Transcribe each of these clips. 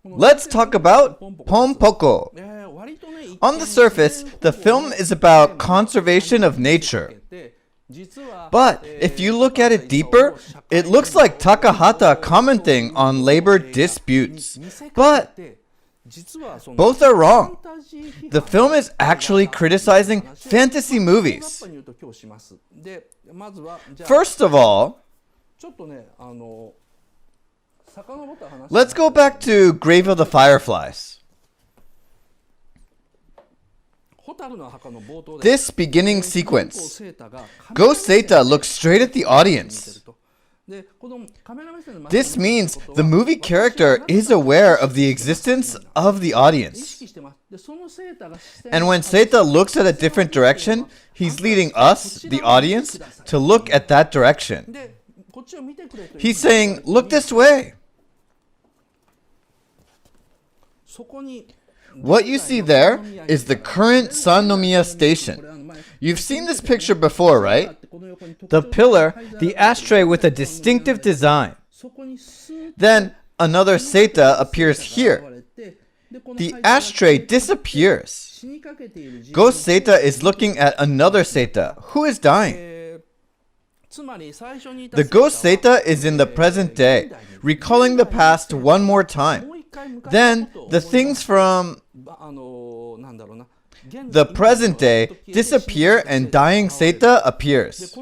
Let's talk about Pom Poko. On the surface, the film is about conservation of nature. But if you look at it deeper, it looks like Takahata commenting on labor disputes. But both are wrong. The film is actually criticizing fantasy movies. First of all, let's go back to Grave of the Fireflies. This beginning sequence, Ghost Seta looks straight at the audience. This means the movie character is aware of the existence of the audience. And when Seta looks at a different direction, he's leading us, the audience, to look at that direction. He's saying, look this way. What you see there is the current Sannomiya station. You've seen this picture before, right? The pillar, the ashtray with a distinctive design. Then another Seta appears here. The ashtray disappears. Ghost Seta is looking at another Seta who is dying. The Ghost Seta is in the present day, recalling the past one more time. Then the things from the present day disappear and dying Seta appears.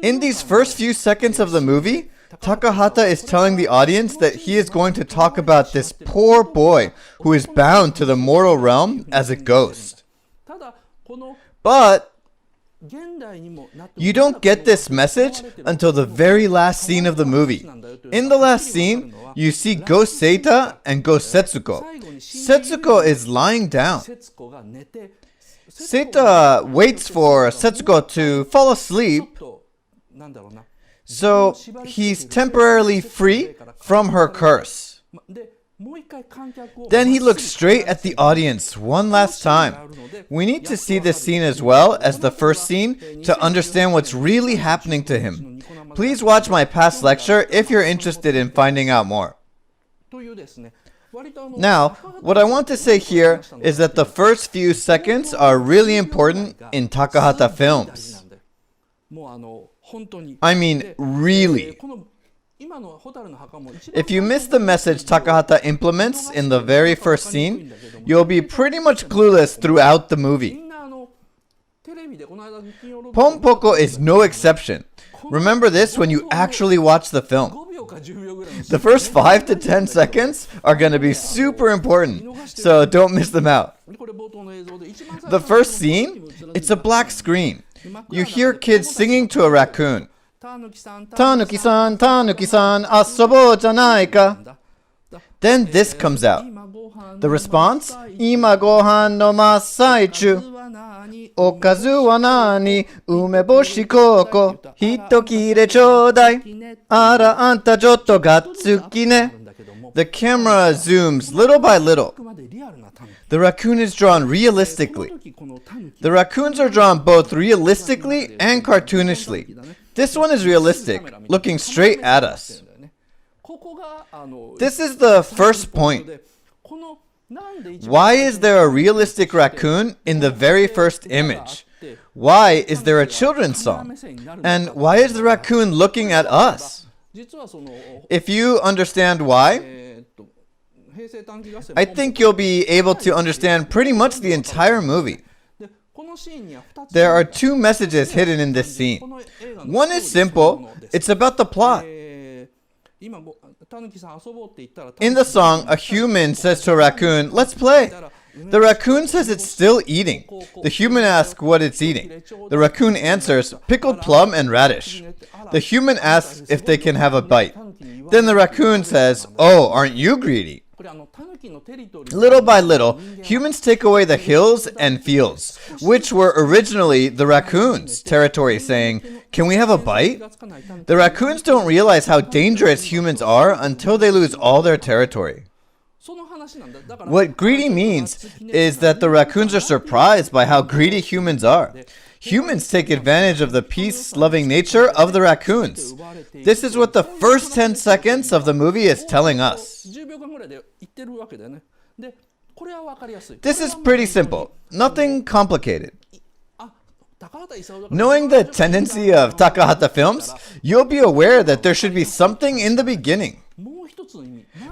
In these first few seconds of the movie, Takahata is telling the audience that he is going to talk about this poor boy who is bound to the mortal realm as a ghost. But you don't get this message until the very last scene of the movie. In the last scene, you see Ghost Seta and Ghost Setsuko. Setsuko is lying down. Seta waits for Setsuko to fall asleep, so he's temporarily free from her curse. Then he looks straight at the audience one last time. We need to see this scene as well as the first scene to understand what's really happening to him. Please watch my past lecture if you're interested in finding out more. Now, what I want to say here is that the first few seconds are really important in Takahata films. I mean, really. If you miss the message Takahata implements in the very first scene, you'll be pretty much clueless throughout the movie. Pom Poko is no exception. Remember this when you actually watch the film. The first 5 to 10 seconds are going to be super important, so don't miss them out. The first scene, it's a black screen. You hear kids singing to a raccoon. Tanuki-san, Tanuki-san, asobo janai ka. Then this comes out. The response, Ima gohan no masaichu. Okazu wa nani? Umeboshi koko. Hitokire chodai. Ara anta jotto gatsuki ne. The camera zooms little by little. The raccoon is drawn realistically. The raccoons are drawn both realistically and cartoonishly. This one is realistic, looking straight at us. This is the first point. Why is there a realistic raccoon in the very first image? Why is there a children's song? And why is the raccoon looking at us? If you understand why, I think you'll be able to understand pretty much the entire movie. There are 2 messages hidden in this scene. One is simple. It's about the plot. In the song, a human says to a raccoon, "Let's play." The raccoon says it's still eating. The human asks what it's eating. The raccoon answers, "Pickled plum and radish." The human asks if they can have a bite. Then the raccoon says, "Oh, aren't you greedy?" Little by little, humans take away the hills and fields, which were originally the raccoons' territory, saying, "Can we have a bite?" The raccoons don't realize how dangerous humans are until they lose all their territory. What greedy means is that the raccoons are surprised by how greedy humans are. Humans take advantage of the peace-loving nature of the raccoons. This is what the first 10 seconds of the movie is telling us. This is pretty simple, nothing complicated. Knowing the tendency of Takahata films, you'll be aware that there should be something in the beginning.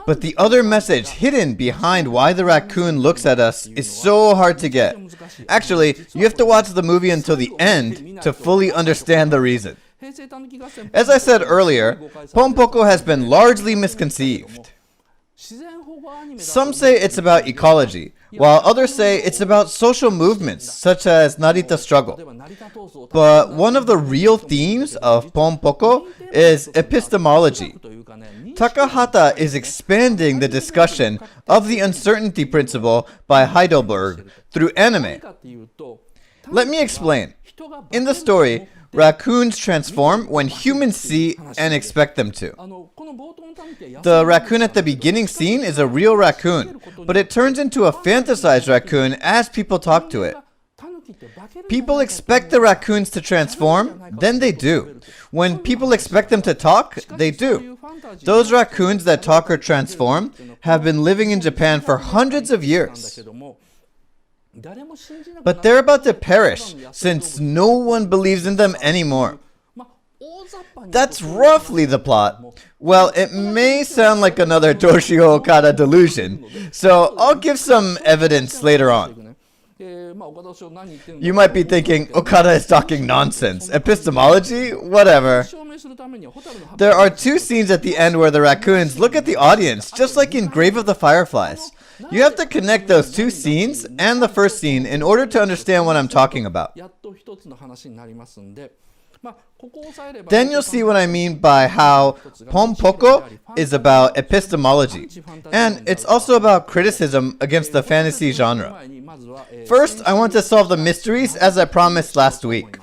But the other message hidden behind why the raccoon looks at us is so hard to get. Actually, you have to watch the movie until the end to fully understand the reason. As I said earlier, Pom Poko has been largely misconceived. Some say it's about ecology, while others say it's about social movements, such as Narita struggle. But one of the real themes of Pom Poko is epistemology. Takahata is expanding the discussion of the uncertainty principle by Heidelberg through anime. Let me explain. In the story, raccoons transform when humans see and expect them to. The raccoon at the beginning scene is a real raccoon, but it turns into a fantasized raccoon as people talk to it. People expect the raccoons to transform, then they do. When people expect them to talk, they do. Those raccoons that talk or transform have been living in Japan for hundreds of years. But they're about to perish since no one believes in them anymore. That's roughly the plot. Well, it may sound like another Toshio Okada delusion, so I'll give some evidence later on. You might be thinking, Okada is talking nonsense. Epistemology? Whatever. There are two scenes at the end where the raccoons look at the audience, just like in Grave of the Fireflies. You have to connect those two scenes and the first scene in order to understand what I'm talking about. Then you'll see what I mean by how Pom Poko is about epistemology, and it's also about criticism against the fantasy genre. First, I want to solve the mysteries as I promised last week.